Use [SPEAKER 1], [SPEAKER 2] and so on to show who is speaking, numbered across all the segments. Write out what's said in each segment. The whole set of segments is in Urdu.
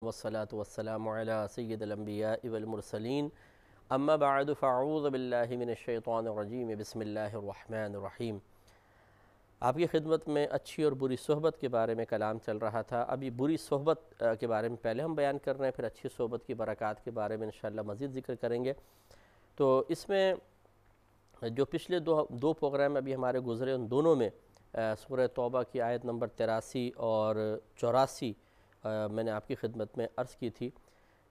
[SPEAKER 1] والصلاة والسلام على سید الانبیاء والمرسلین اما بعد فاعوذ باللہ من الشیطان الرجیم بسم اللہ الرحمن الرحیم۔ آپ کی خدمت میں اچھی اور بری صحبت کے بارے میں کلام چل رہا تھا۔ ابھی بری صحبت کے بارے میں پہلے ہم بیان کر رہے ہیں، پھر اچھی صحبت کی برکات کے بارے میں انشاءاللہ مزید ذکر کریں گے۔ تو اس میں جو پچھلے دو پروگرام ابھی ہمارے گزرے، ان دونوں میں سورہ توبہ کی آیت نمبر 83 اور 84 میں نے آپ کی خدمت میں عرض کی تھی۔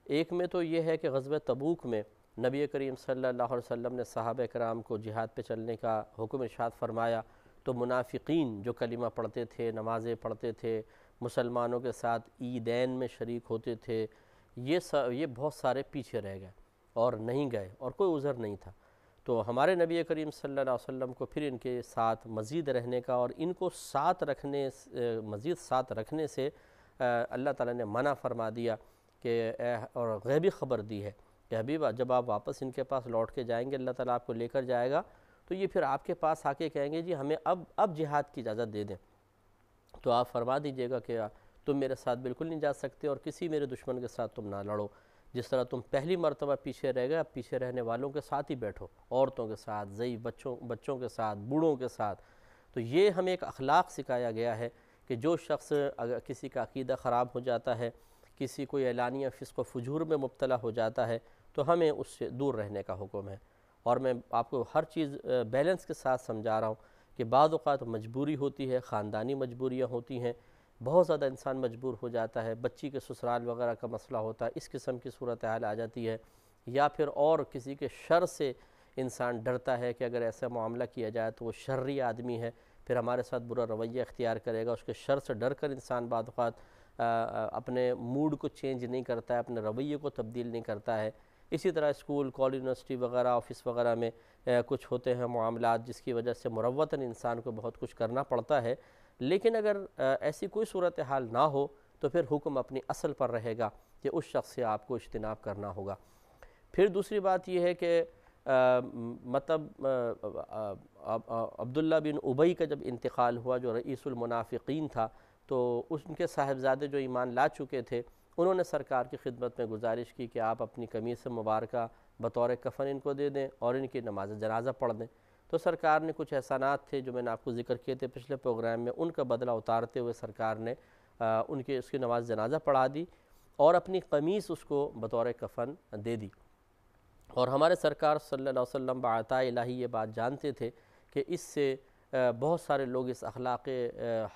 [SPEAKER 1] ایک میں تو یہ ہے کہ غزوہ تبوک میں نبی کریم صلی اللہ علیہ وسلم نے صحابہ کرام کو جہاد پہ چلنے کا حکم ارشاد فرمایا، تو منافقین جو کلمہ پڑھتے تھے، نمازیں پڑھتے تھے، مسلمانوں کے ساتھ عیدین میں شریک ہوتے تھے، یہ بہت سارے پیچھے رہ گئے اور نہیں گئے، اور کوئی عذر نہیں تھا۔ تو ہمارے نبی کریم صلی اللہ علیہ وسلم کو پھر ان کے ساتھ مزید رہنے کا اور ان کو مزید ساتھ رکھنے سے اللہ تعالیٰ نے منع فرما دیا کہ اور غیبی خبر دی ہے کہ حبیبہ جب آپ واپس ان کے پاس لوٹ کے جائیں گے، اللہ تعالیٰ آپ کو لے کر جائے گا، تو یہ پھر آپ کے پاس آ کے کہیں گے جی ہمیں اب جہاد کی اجازت دے دیں، تو آپ فرما دیجئے گا کہ تم میرے ساتھ بالکل نہیں جا سکتے اور کسی میرے دشمن کے ساتھ تم نہ لڑو۔ جس طرح تم پہلی مرتبہ پیچھے رہ گئے، اب پیچھے رہنے والوں کے ساتھ ہی بیٹھو، عورتوں کے ساتھ، ضعیف بچوں کے ساتھ، بوڑھوں کے ساتھ۔ تو یہ ہمیں ایک اخلاق سکھایا گیا ہے کہ جو شخص اگر کسی کا عقیدہ خراب ہو جاتا ہے، کسی کوئی اعلانیہ فسق و فجور میں مبتلا ہو جاتا ہے، تو ہمیں اس سے دور رہنے کا حکم ہے۔ اور میں آپ کو ہر چیز بیلنس کے ساتھ سمجھا رہا ہوں کہ بعض اوقات مجبوری ہوتی ہے، خاندانی مجبوریاں ہوتی ہیں، بہت زیادہ انسان مجبور ہو جاتا ہے، بچی کے سسرال وغیرہ کا مسئلہ ہوتا ہے، اس قسم کی صورتحال آ جاتی ہے، یا پھر اور کسی کے شر سے انسان ڈرتا ہے کہ اگر ایسا معاملہ کیا جائے تو وہ شرری آدمی ہے، پھر ہمارے ساتھ برا رویہ اختیار کرے گا، اس کے شر سے ڈر کر انسان بعض اوقات اپنے موڈ کو چینج نہیں کرتا ہے، اپنے رویے کو تبدیل نہیں کرتا ہے۔ اسی طرح اسکول، کالج، یونیورسٹی وغیرہ، آفس وغیرہ میں کچھ ہوتے ہیں معاملات جس کی وجہ سے مروتاً انسان کو بہت کچھ کرنا پڑتا ہے، لیکن اگر ایسی کوئی صورتحال نہ ہو تو پھر حکم اپنی اصل پر رہے گا کہ اس شخص سے آپ کو اجتناب کرنا ہوگا۔ پھر دوسری بات یہ ہے کہ مطلب عبداللہ بن ابی کا جب انتقال ہوا، جو رئیس المنافقین تھا، تو ان کے صاحبزادے جو ایمان لا چکے تھے، انہوں نے سرکار کی خدمت میں گزارش کی کہ آپ اپنی قمیص مبارکہ بطور کفن ان کو دے دیں اور ان کی نماز جنازہ پڑھ دیں۔ تو سرکار نے کچھ احسانات تھے جو میں نے آپ کو ذکر کیے تھے پچھلے پروگرام میں، ان کا بدلہ اتارتے ہوئے سرکار نے اس کی نماز جنازہ پڑھا دی اور اپنی قمیص اس کو بطور کفن دے دی۔ اور ہمارے سرکار صلی اللہ علیہ وسلم بعطاء الہی یہ بات جانتے تھے کہ اس سے بہت سارے لوگ اس اخلاق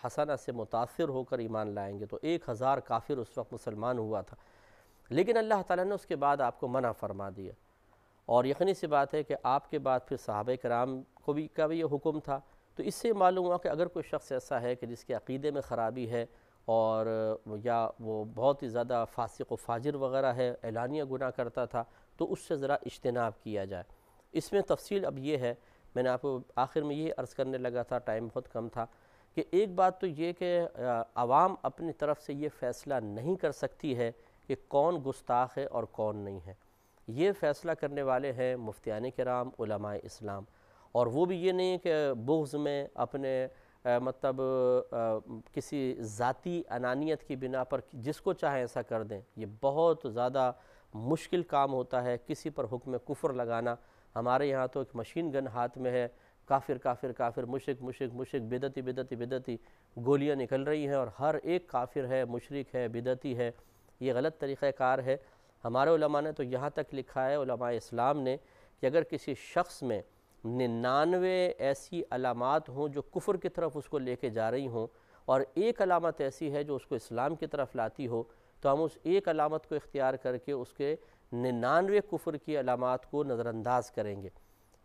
[SPEAKER 1] حسنہ سے متاثر ہو کر ایمان لائیں گے، تو 1000 کافر اس وقت مسلمان ہوا تھا، لیکن اللہ تعالیٰ نے اس کے بعد آپ کو منع فرما دیا۔ اور یقینی سی بات ہے کہ آپ کے بعد پھر صحابہ کرام کو بھی یہ حکم تھا، تو اس سے معلوم ہوا کہ اگر کوئی شخص ایسا ہے کہ جس کے عقیدے میں خرابی ہے اور یا وہ بہت ہی زیادہ فاسق و فاجر وغیرہ ہے، اعلانیہ گناہ کرتا تھا، تو اس سے ذرا اجتناب کیا جائے۔ اس میں تفصیل اب یہ ہے، میں نے آپ کو آخر میں یہ عرض کرنے لگا تھا، ٹائم بہت کم تھا، کہ ایک بات تو یہ کہ عوام اپنی طرف سے یہ فیصلہ نہیں کر سکتی ہے کہ کون گستاخ ہے اور کون نہیں ہے۔ یہ فیصلہ کرنے والے ہیں مفتیان کرام، علماء اسلام، اور وہ بھی یہ نہیں کہ بغض میں اپنے مطلب کسی ذاتی انانیت کی بنا پر جس کو چاہے ایسا کر دیں۔ یہ بہت زیادہ مشکل کام ہوتا ہے کسی پر حکم کفر لگانا۔ ہمارے یہاں تو ایک مشین گن ہاتھ میں ہے، کافر کافر کافر، مشرک مشرک مشرک، بدعتی بدعتی بدعتی، گولیاں نکل رہی ہیں اور ہر ایک کافر ہے، مشرک ہے، بدعتی ہے۔ یہ غلط طریقہ کار ہے۔ ہمارے علماء نے تو یہاں تک لکھا ہے، علماء اسلام نے، کہ اگر کسی شخص میں 99 ایسی علامات ہوں جو کفر کی طرف اس کو لے کے جا رہی ہوں، اور ایک علامت ایسی ہے جو اس کو اسلام کی طرف لاتی ہو، تو ہم اس ایک علامت کو اختیار کر کے اس کے 99 کفر کی علامات کو نظر انداز کریں گے۔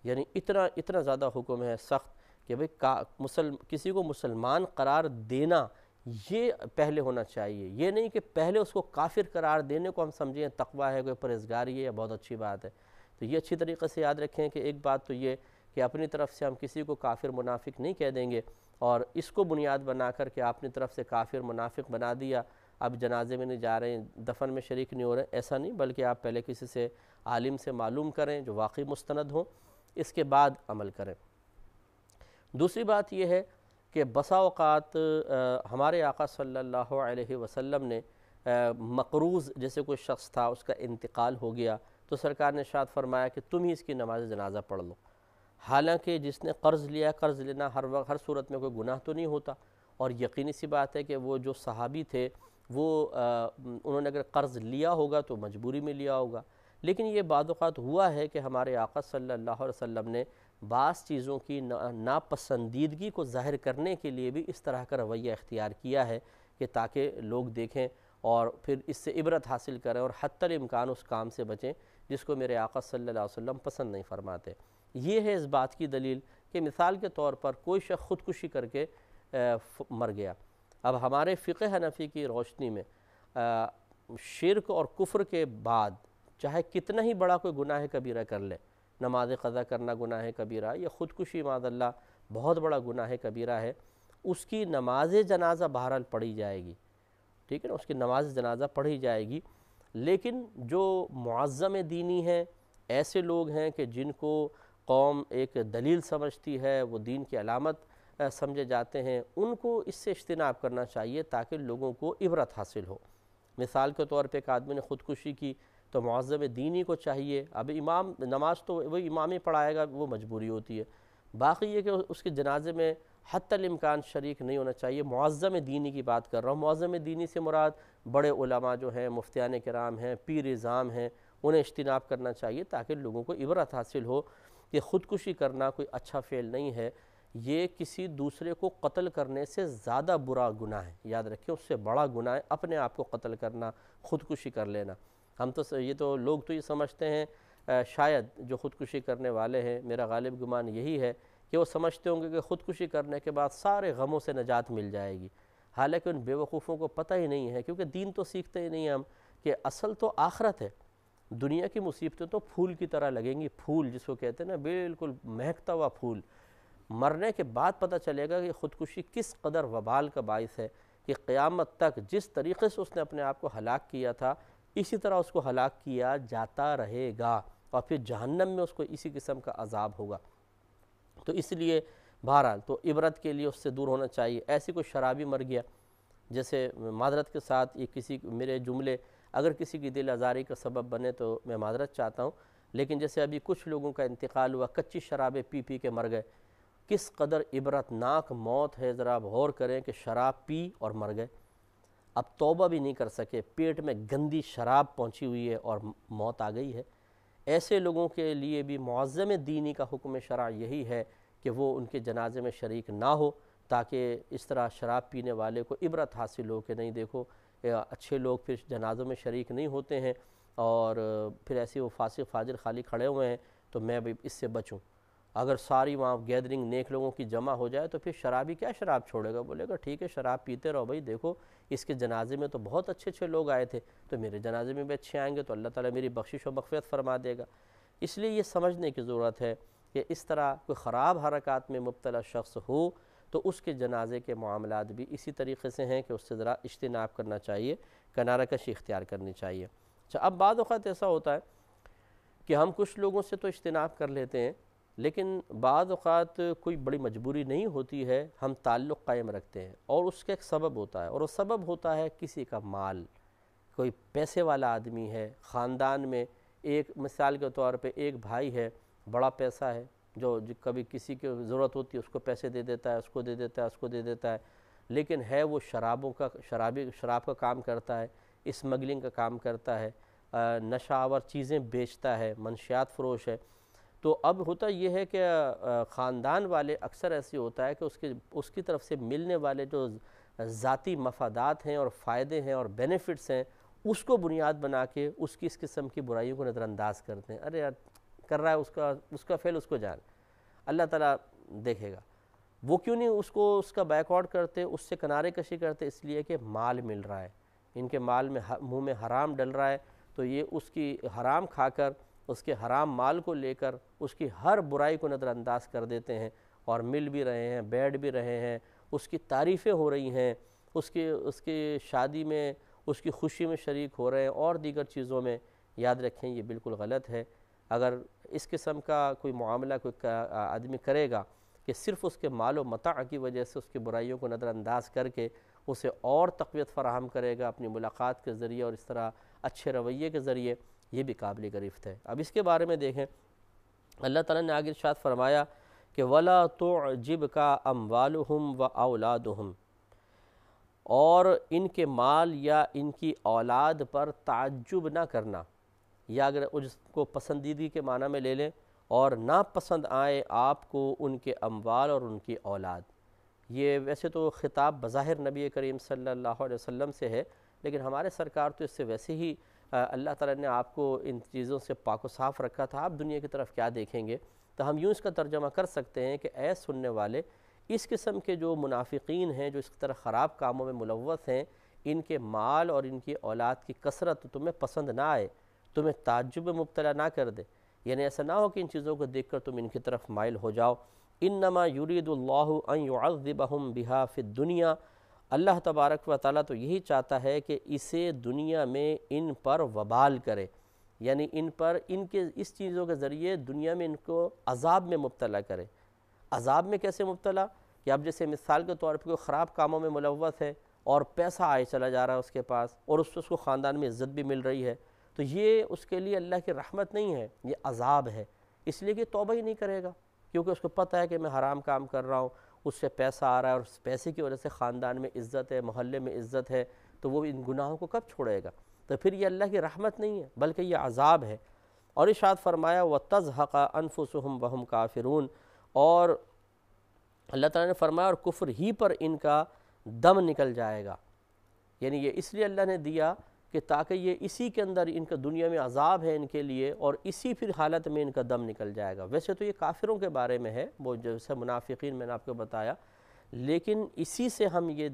[SPEAKER 1] یعنی اتنا زیادہ حکم ہے سخت کہ بھئی کسی کو مسلمان قرار دینا یہ پہلے ہونا چاہیے، یہ نہیں کہ پہلے اس کو کافر قرار دینے کو ہم سمجھیں تقویٰ ہے، کوئی پرہیزگاری ہے، بہت اچھی بات ہے۔ تو یہ اچھی طریقے سے یاد رکھیں کہ ایک بات تو یہ کہ اپنی طرف سے ہم کسی کو کافر منافق نہیں کہہ دیں گے، اور اس کو بنیاد بنا کر کہ اپنی طرف سے کافر منافق بنا دیا، اب جنازے میں نہیں جا رہے ہیں، دفن میں شریک نہیں ہو رہے، ایسا نہیں، بلکہ آپ پہلے کسی سے عالم سے معلوم کریں جو واقعی مستند ہوں، اس کے بعد عمل کریں۔ دوسری بات یہ ہے کہ بسا اوقات ہمارے آقا صلی اللہ علیہ وسلم نے مقروض جیسے کوئی شخص تھا، اس کا انتقال ہو گیا تو سرکار نے ارشاد فرمایا کہ تم ہی اس کی نماز جنازہ پڑھ لو۔ حالانکہ جس نے قرض لیا، قرض لینا ہر وقت ہر صورت میں کوئی گناہ تو نہیں ہوتا، اور یقینی سی بات ہے کہ وہ جو صحابی تھے وہ انہوں نے اگر قرض لیا ہوگا تو مجبوری میں لیا ہوگا، لیکن یہ بعض اوقات ہوا ہے کہ ہمارے آقا صلی اللہ علیہ وسلم نے بعض چیزوں کی ناپسندیدگی کو ظاہر کرنے کے لیے بھی اس طرح کا رویہ اختیار کیا ہے کہ تاکہ لوگ دیکھیں اور پھر اس سے عبرت حاصل کریں اور حتی الامکان اس کام سے بچیں جس کو میرے آقا صلی اللہ علیہ وسلم پسند نہیں فرماتے۔ یہ ہے اس بات کی دلیل کہ مثال کے طور پر کوئی شخص خودکشی کر کے مر گیا۔ اب ہمارے فقہ حنفی کی روشنی میں شرک اور کفر کے بعد چاہے کتنا ہی بڑا کوئی گناہ کبیرہ کر لے، نماز قضا کرنا گناہ کبیرہ یا خودکشی معاذ اللہ بہت بڑا گناہ کبیرہ ہے، اس کی نماز جنازہ بہرحال پڑھی جائے گی، ٹھیک ہے نا، اس کی نماز جنازہ پڑھی جائے گی۔ لیکن جو معظم دینی ہیں، ایسے لوگ ہیں کہ جن کو قوم ایک دلیل سمجھتی ہے، وہ دین کی علامت سمجھے جاتے ہیں، ان کو اس سے اجتناب کرنا چاہیے تاکہ لوگوں کو عبرت حاصل ہو۔ مثال کے طور پہ ایک آدمی نے خودکشی کی تو معظم دینی کو چاہیے، اب امام نماز تو وہ امام ہی پڑھائے گا، وہ مجبوری ہوتی ہے، باقی یہ کہ اس کے جنازے میں حتی الامکان شریک نہیں ہونا چاہیے۔ معظم دینی کی بات کر رہا ہوں، معظم دینی سے مراد بڑے علماء جو ہیں، مفتیان کرام ہیں، پیر اعظام ہیں، انہیں اجتناب کرنا چاہیے تاکہ لوگوں کو عبرت حاصل ہو کہ خودکشی کرنا کوئی اچھا فعل نہیں ہے، یہ کسی دوسرے کو قتل کرنے سے زیادہ برا گناہ ہے، یاد رکھیں اس سے بڑا گناہ ہے اپنے آپ کو قتل کرنا، خودکشی کر لینا۔ ہم تو یہ تو لوگ تو یہ سمجھتے ہیں، شاید جو خودکشی کرنے والے ہیں، میرا غالب گمان یہی ہے کہ وہ سمجھتے ہوں گے کہ خودکشی کرنے کے بعد سارے غموں سے نجات مل جائے گی، حالانکہ ان بیوقوفوں کو پتہ ہی نہیں ہے، کیونکہ دین تو سیکھتے ہی نہیں ہم، کہ اصل تو آخرت ہے۔ دنیا کی مصیبتیں تو پھول کی طرح لگیں گی، پھول جس کو کہتے ہیں نا، بالکل مہکتا ہوا پھول، مرنے کے بعد پتہ چلے گا کہ خودکشی کس قدر وبال کا باعث ہے، کہ قیامت تک جس طریقے سے اس نے اپنے آپ کو ہلاک کیا تھا اسی طرح اس کو ہلاک کیا جاتا رہے گا، اور پھر جہنم میں اس کو اسی قسم کا عذاب ہوگا۔ تو اس لیے بہرحال تو عبرت کے لیے اس سے دور ہونا چاہیے۔ ایسی کوئی شرابی مر گیا، جیسے معذرت کے ساتھ یہ کسی میرے جملے اگر کسی کی دل آزاری کا سبب بنے تو میں معذرت چاہتا ہوں، لیکن جیسے ابھی کچھ لوگوں کا انتقال ہوا، کچی شرابیں پی پی کے مر گئے، کس قدر عبرتناک موت ہے، ذرا غور کریں کہ شراب پی اور مر گئے، اب توبہ بھی نہیں کر سکے، پیٹ میں گندی شراب پہنچی ہوئی ہے اور موت آ گئی ہے۔ ایسے لوگوں کے لیے بھی معظم دینی کا حکم شرع یہی ہے کہ وہ ان کے جنازے میں شریک نہ ہو، تاکہ اس طرح شراب پینے والے کو عبرت حاصل ہو کہ نہیں دیکھو اچھے لوگ پھر جنازوں میں شریک نہیں ہوتے ہیں، اور پھر ایسے وہ فاسق فاجر خالی کھڑے ہوئے ہیں تو میں بھی اس سے بچوں۔ اگر ساری وہاں گیدرنگ نیک لوگوں کی جمع ہو جائے تو پھر شرابی کیا شراب چھوڑے گا، بولے گا ٹھیک ہے شراب پیتے رہو بھائی، دیکھو اس کے جنازے میں تو بہت اچھے اچھے لوگ آئے تھے، تو میرے جنازے میں بھی اچھے آئیں گے تو اللہ تعالیٰ میری بخشش و مغفرت فرما دے گا۔ اس لیے یہ سمجھنے کی ضرورت ہے کہ اس طرح کوئی خراب حرکات میں مبتلا شخص ہو تو اس کے جنازے کے معاملات بھی اسی طریقے سے ہیں کہ اس سے ذرا اجتناب کرنا چاہیے، کنارہ کشی اختیار کرنی چاہیے۔ اچھا، اب بعض اوقات ایسا ہوتا ہے کہ ہم کچھ لوگوں سے تو اجتناب کر لیتے ہیں، لیکن بعض اوقات کوئی بڑی مجبوری نہیں ہوتی ہے، ہم تعلق قائم رکھتے ہیں اور اس کا ایک سبب ہوتا ہے، اور وہ سبب ہوتا ہے کسی کا مال، کوئی پیسے والا آدمی ہے، خاندان میں ایک مثال کے طور پہ ایک بھائی ہے، بڑا پیسہ ہے، جو کبھی کسی کی ضرورت ہوتی ہے اس کو پیسے دے دیتا ہے، اس کو دے دیتا ہے، اس کو دے دیتا ہے، لیکن ہے وہ شراب کا کام کرتا ہے، اسمگلنگ کا کام کرتا ہے، نشہ آور چیزیں بیچتا ہے، منشیات فروش ہے۔ تو اب ہوتا یہ ہے کہ خاندان والے اکثر ایسے ہوتا ہے کہ اس کی طرف سے ملنے والے جو ذاتی مفادات ہیں اور فائدے ہیں اور بینیفٹس ہیں، اس کو بنیاد بنا کے اس کی اس قسم کی برائیوں کو نظر انداز کرتے ہیں۔ ارے یار کر رہا ہے اس کا فعل اس کو جان، اللہ تعالیٰ دیکھے گا۔ وہ کیوں نہیں اس کا بیک آؤٹ کرتے، اس سے کنارے کشی کرتے؟ اس لیے کہ مال مل رہا ہے، ان کے مال میں منہ میں حرام ڈل رہا ہے، تو یہ اس کی حرام کھا کر، اس کے حرام مال کو لے کر اس کی ہر برائی کو نظر انداز کر دیتے ہیں، اور مل بھی رہے ہیں، بیٹھ بھی رہے ہیں، اس کی تعریفیں ہو رہی ہیں، اس کی شادی میں اس کی خوشی میں شریک ہو رہے ہیں، اور دیگر چیزوں میں۔ یاد رکھیں یہ بالکل غلط ہے۔ اگر اس قسم کا کوئی معاملہ کوئی آدمی کرے گا کہ صرف اس کے مال و متاع کی وجہ سے اس کی برائیوں کو نظر انداز کر کے اسے اور تقویت فراہم کرے گا اپنی ملاقات کے ذریعے اور اس طرح اچھے رویے کے ذریعے، یہ بھی قابل گرفت ہے۔ اب اس کے بارے میں دیکھیں، اللہ تعالیٰ نے آگے ارشاد فرمایا کہ وَلَا تُعْجِبْكَ أَمْوَالُهُمْ وَأَوْلَادُهُمْ، اور ان کے مال یا ان کی اولاد پر تعجب نہ کرنا، یا اگر اس کو پسندیدگی کے معنی میں لے لیں، اور نہ پسند آئے آپ کو ان کے اموال اور ان کی اولاد۔ یہ ویسے تو خطاب بظاہر نبی کریم صلی اللہ علیہ وسلم سے ہے، لیکن ہمارے سرکار تو اس سے ویسے ہی اللہ تعالیٰ نے آپ کو ان چیزوں سے پاک و صاف رکھا تھا، آپ دنیا کی طرف کیا دیکھیں گے؟ تو ہم یوں اس کا ترجمہ کر سکتے ہیں کہ اے سننے والے، اس قسم کے جو منافقین ہیں، جو اس طرح خراب کاموں میں ملوث ہیں، ان کے مال اور ان کی اولاد کی کثرت تمہیں پسند نہ آئے، تمہیں تعجب میں مبتلا نہ کر دے، یعنی ایسا نہ ہو کہ ان چیزوں کو دیکھ کر تم ان کی طرف مائل ہو جاؤ۔ انما یرید اللہ ان یعذبہم بہا فی الدنیا، اللہ تبارک و تعالیٰ تو یہی چاہتا ہے کہ اسے دنیا میں ان پر وبال کرے، یعنی ان پر ان کے اس چیزوں کے ذریعے دنیا میں ان کو عذاب میں مبتلا کرے۔ عذاب میں کیسے مبتلا؟ کہ اب جیسے مثال کے طور پہ کوئی خراب کاموں میں ملوث ہے اور پیسہ آئے چلا جا رہا ہے اس کے پاس، اور اس کو خاندان میں عزت بھی مل رہی ہے، تو یہ اس کے لیے اللہ کی رحمت نہیں ہے، یہ عذاب ہے، اس لیے کہ توبہ ہی نہیں کرے گا، کیونکہ اس کو پتہ ہے کہ میں حرام کام کر رہا ہوں، اس سے پیسہ آ رہا ہے اور اس پیسے کی وجہ سے خاندان میں عزت ہے، محلے میں عزت ہے، تو وہ ان گناہوں کو کب چھوڑے گا؟ تو پھر یہ اللہ کی رحمت نہیں ہے بلکہ یہ عذاب ہے۔ اور ارشاد فرمایا وَتَزْهَقَ أَنفُسُهُمْ وَهُمْ كَافِرُونَ، اور اللہ تعالیٰ نے فرمایا اور کفر ہی پر ان کا دم نکل جائے گا، یعنی یہ اس لیے اللہ نے دیا کہ تاکہ یہ اسی کے اندر ان کا دنیا میں عذاب ہے ان کے لیے، اور اسی پھر حالت میں ان کا دم نکل جائے گا۔ ویسے تو یہ کافروں کے بارے میں ہے، وہ جیسے منافقین میں نے آپ کو بتایا، لیکن اسی سے ہم یہ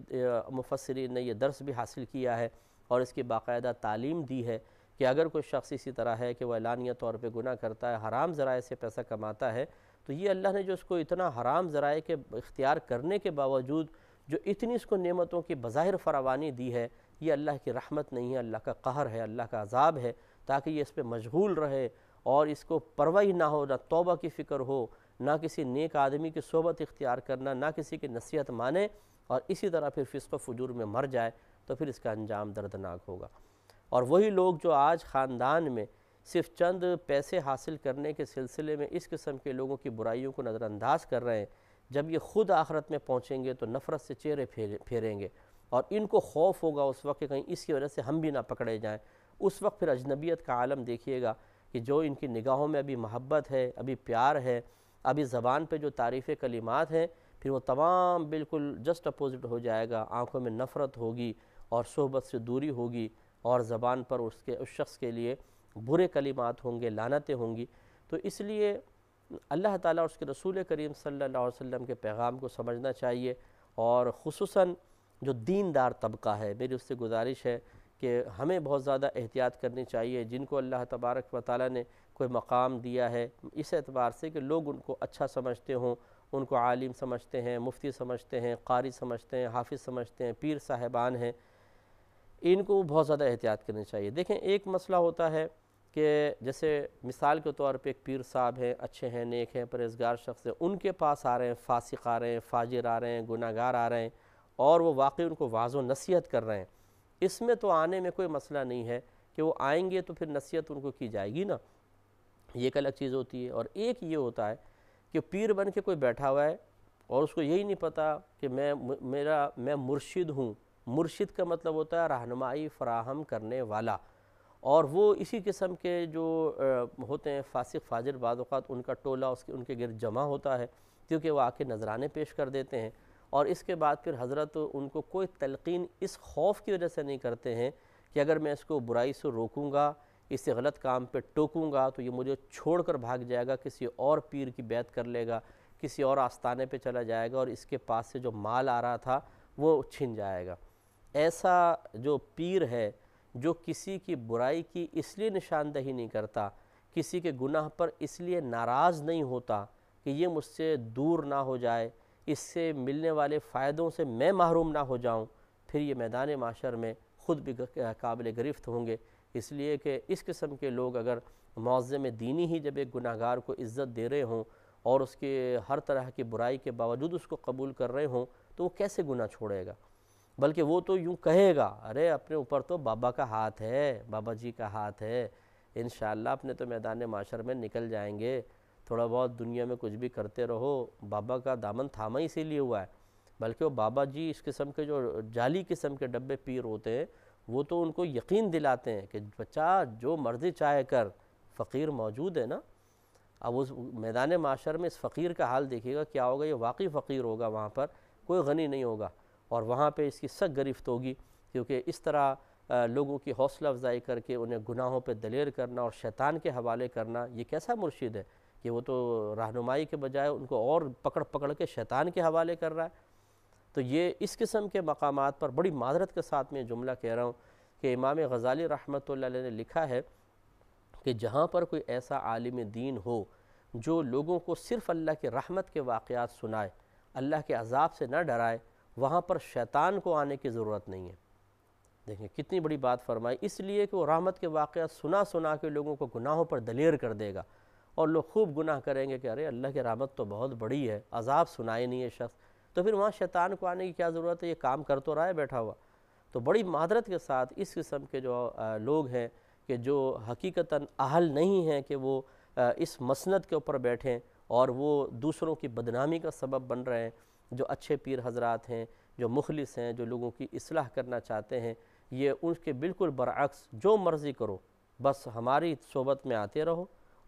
[SPEAKER 1] مفسرین نے یہ درس بھی حاصل کیا ہے اور اس کی باقاعدہ تعلیم دی ہے کہ اگر کوئی شخص اسی طرح ہے کہ وہ اعلانیہ طور پہ گناہ کرتا ہے، حرام ذرائع سے پیسہ کماتا ہے، تو یہ اللہ نے جو اس کو اتنا حرام ذرائع کے اختیار کرنے کے باوجود جو اتنی اس کو نعمتوں کی بظاہر فراوانی دی ہے، یہ اللہ کی رحمت نہیں ہے، اللہ کا قہر ہے، اللہ کا عذاب ہے، تاکہ یہ اس پہ مشغول رہے اور اس کو پرواہ نہ ہو، نہ توبہ کی فکر ہو، نہ کسی نیک آدمی کی صحبت اختیار کرنا، نہ کسی کی نصیحت مانے، اور اسی طرح پھر فسق و فجور میں مر جائے، تو پھر اس کا انجام دردناک ہوگا۔ اور وہی لوگ جو آج خاندان میں صرف چند پیسے حاصل کرنے کے سلسلے میں اس قسم کے لوگوں کی برائیوں کو نظر انداز کر رہے ہیں، جب یہ خود آخرت میں پہنچیں گے تو نفرت سے چہرے پھیریں گے، اور ان کو خوف ہوگا اس وقت کہ کہیں اس کی وجہ سے ہم بھی نہ پکڑے جائیں۔ اس وقت پھر اجنبیت کا عالم دیکھیے گا کہ جو ان کی نگاہوں میں ابھی محبت ہے، ابھی پیار ہے، ابھی زبان پہ جو تعریف کلمات ہیں، پھر وہ تمام بالکل جسٹ اپوزٹ ہو جائے گا، آنکھوں میں نفرت ہوگی اور صحبت سے دوری ہوگی، اور زبان پر اس شخص کے لیے برے کلمات ہوں گے، لعنتیں ہوں گی۔ تو اس لیے اللہ تعالیٰ اور اس کے رسول کریم صلی اللہ علیہ وسلم کے پیغام کو سمجھنا چاہیے، اور خصوصاً جو دیندار طبقہ ہے، میری اس سے گزارش ہے کہ ہمیں بہت زیادہ احتیاط کرنی چاہیے، جن کو اللہ تبارک و تعالیٰ نے کوئی مقام دیا ہے، اس اعتبار سے کہ لوگ ان کو اچھا سمجھتے ہوں، ان کو عالم سمجھتے ہیں، مفتی سمجھتے ہیں، قاری سمجھتے ہیں، حافظ سمجھتے ہیں، پیر صاحبان ہیں، ان کو بہت زیادہ احتیاط کرنی چاہیے۔ دیکھیں، ایک مسئلہ ہوتا ہے کہ جیسے مثال کے طور پہ ایک پیر صاحب ہیں، اچھے ہیں، نیک ہیں، پرہیزگار شخص ہیں، ان کے پاس آ رہے ہیں فاسق آ رہے ہیں، فاجر آ رہے ہیں، گناہ گار آ رہے ہیں، اور وہ واقعی ان کو واعظ و نصیحت کر رہے ہیں، اس میں تو آنے میں کوئی مسئلہ نہیں ہے کہ وہ آئیں گے تو پھر نصیحت ان کو کی جائے گی نا، یہ ایک الگ چیز ہوتی ہے۔ اور ایک یہ ہوتا ہے کہ پیر بن کے کوئی بیٹھا ہوا ہے اور اس کو یہی نہیں پتہ کہ میں مرشد ہوں۔ مرشد کا مطلب ہوتا ہے رہنمائی فراہم کرنے والا، اور وہ اسی قسم کے جو ہوتے ہیں فاسق فاجر، بعض اوقات ان کا ٹولہ ان کے گرد جمع ہوتا ہے، کیونکہ وہ آ کے نذرانے پیش کر دیتے ہیں، اور اس کے بعد پھر حضرت ان کو کوئی تلقین اس خوف کی وجہ سے نہیں کرتے ہیں کہ اگر میں اس کو برائی سے روکوں گا، اس سے غلط کام پہ ٹوکوں گا تو یہ مجھے چھوڑ کر بھاگ جائے گا، کسی اور پیر کی بیعت کر لے گا، کسی اور آستانے پہ چلا جائے گا، اور اس کے پاس سے جو مال آ رہا تھا وہ چھن جائے گا۔ ایسا جو پیر ہے جو کسی کی برائی کی اس لیے نشاندہی نہیں کرتا، کسی کے گناہ پر اس لیے ناراض نہیں ہوتا کہ یہ مجھ سے دور نہ ہو جائے، اس سے ملنے والے فائدوں سے میں محروم نہ ہو جاؤں، پھر یہ میدان معاشر میں خود بھی قابل گرفت ہوں گے۔ اس لیے کہ اس قسم کے لوگ اگر معظم دینی ہی جب ایک گناہ گار کو عزت دے رہے ہوں اور اس کے ہر طرح کی برائی کے باوجود اس کو قبول کر رہے ہوں، تو وہ کیسے گناہ چھوڑے گا؟ بلکہ وہ تو یوں کہے گا، ارے اپنے اوپر تو بابا کا ہاتھ ہے، بابا جی کا ہاتھ ہے، انشاءاللہ اپنے تو میدان معاشر میں نکل جائیں گے، تھوڑا بہت دنیا میں کچھ بھی کرتے رہو، بابا کا دامن تھاما اسی لیے ہوا ہے۔ بلکہ وہ بابا جی اس قسم کے جو جعلی قسم کے ڈبے پیر ہوتے ہیں، وہ تو ان کو یقین دلاتے ہیں کہ بچہ جو مرضی چاہے کر، فقیر موجود ہے نا۔ اب اس میدان معاشر میں اس فقیر کا حال دیکھیے گا کیا ہوگا، یہ واقعی فقیر ہوگا، وہاں پر کوئی غنی نہیں ہوگا، اور وہاں پہ اس کی سخت گرفت ہوگی، کیونکہ اس طرح لوگوں کی حوصلہ افزائی کر کے انہیں گناہوں پہ دلیر کرنا اور شیطان کے حوالے کرنا، یہ کیسا مرشد ہے کہ وہ تو رہنمائی کے بجائے ان کو اور پکڑ پکڑ کے شیطان کے حوالے کر رہا ہے۔ تو یہ اس قسم کے مقامات پر بڑی معذرت کے ساتھ میں جملہ کہہ رہا ہوں کہ امام غزالی رحمۃ اللہ علیہ نے لکھا ہے کہ جہاں پر کوئی ایسا عالم دین ہو جو لوگوں کو صرف اللہ کے رحمت کے واقعات سنائے، اللہ کے عذاب سے نہ ڈرائے، وہاں پر شیطان کو آنے کی ضرورت نہیں ہے۔ دیکھیں کتنی بڑی بات فرمائی، اس لیے کہ وہ رحمت کے واقعات سنا کے لوگوں کو گناہوں پر دلیر کر دے گا، اور لوگ خوب گناہ کریں گے کہ ارے اللہ کی رحمت تو بہت بڑی ہے، عذاب سنائے نہیں ہے شخص، تو پھر وہاں شیطان کو آنے کی کیا ضرورت ہے، یہ کام کر تو رہا ہے بیٹھا ہوا۔ تو بڑی معذرت کے ساتھ اس قسم کے جو لوگ ہیں کہ جو حقیقتاً اہل نہیں ہیں کہ وہ اس مسند کے اوپر بیٹھیں اور وہ دوسروں کی بدنامی کا سبب بن رہے ہیں، جو اچھے پیر حضرات ہیں، جو مخلص ہیں، جو لوگوں کی اصلاح کرنا چاہتے ہیں، یہ ان کے بالکل برعکس جو مرضی کرو، بس ہماری صحبت میں آتے رہو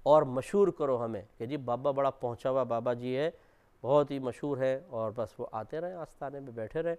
[SPEAKER 1] اور مشہور کرو ہمیں کہ جی بابا بڑا پہنچا ہوا بابا جی ہے، بہت ہی مشہور ہے، اور بس وہ آتے رہیں آستانے میں بیٹھے رہیں۔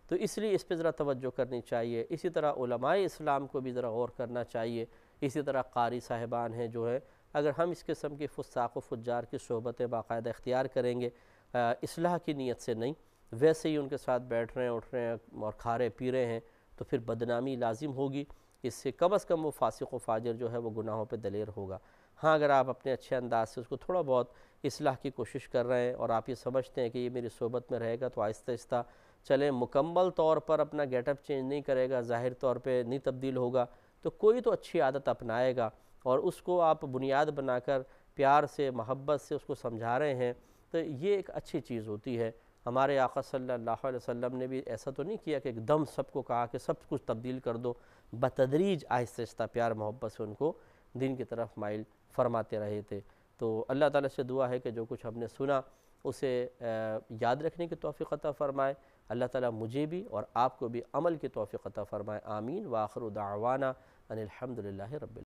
[SPEAKER 1] تو اس لیے اس پہ ذرا توجہ کرنی چاہیے۔ اسی طرح علماء اسلام کو بھی ذرا غور کرنا چاہیے، اسی طرح قاری صاحبان ہیں جو ہے، اگر ہم اس قسم کی فساق و فجار کی صحبتیں باقاعدہ اختیار کریں گے، اصلاح کی نیت سے نہیں، ویسے ہی ان کے ساتھ بیٹھ رہے ہیں، اٹھ رہے ہیں اور کھا رہے پی رہے ہیں، تو پھر بدنامی لازم ہوگی۔ اس سے کم از کم وہ فاسق و فاجر جو ہے وہ گناہوں پہ دلیر ہوگا۔ ہاں اگر آپ اپنے اچھے انداز سے اس کو تھوڑا بہت اصلاح کی کوشش کر رہے ہیں اور آپ یہ سمجھتے ہیں کہ یہ میری صحبت میں رہے گا تو آہستہ آہستہ چلیں، مکمل طور پر اپنا گیٹ اپ چینج نہیں کرے گا، ظاہر طور پہ نہیں تبدیل ہوگا، تو کوئی تو اچھی عادت اپنائے گا، اور اس کو آپ بنیاد بنا کر پیار سے محبت سے اس کو سمجھا رہے ہیں، تو یہ ایک اچھی چیز ہوتی ہے۔ ہمارے آقا صلی اللہ علیہ وسلم نے بھی ایسا تو نہیں کیا کہ ایک دم سب کو کہا کہ سب کچھ تبدیل کر دو، بتدریج آہستہ آہستہ پیار محبت سے ان کو دین کی طرف مائل فرماتے رہے تھے۔ تو اللہ تعالیٰ سے دعا ہے کہ جو کچھ ہم نے سنا اسے یاد رکھنے کی توفیق عطا فرمائے، اللہ تعالیٰ مجھے بھی اور آپ کو بھی عمل کی توفیق عطا فرمائے، آمین۔ وآخر دعوانا ان الحمد للہ رب العالمین۔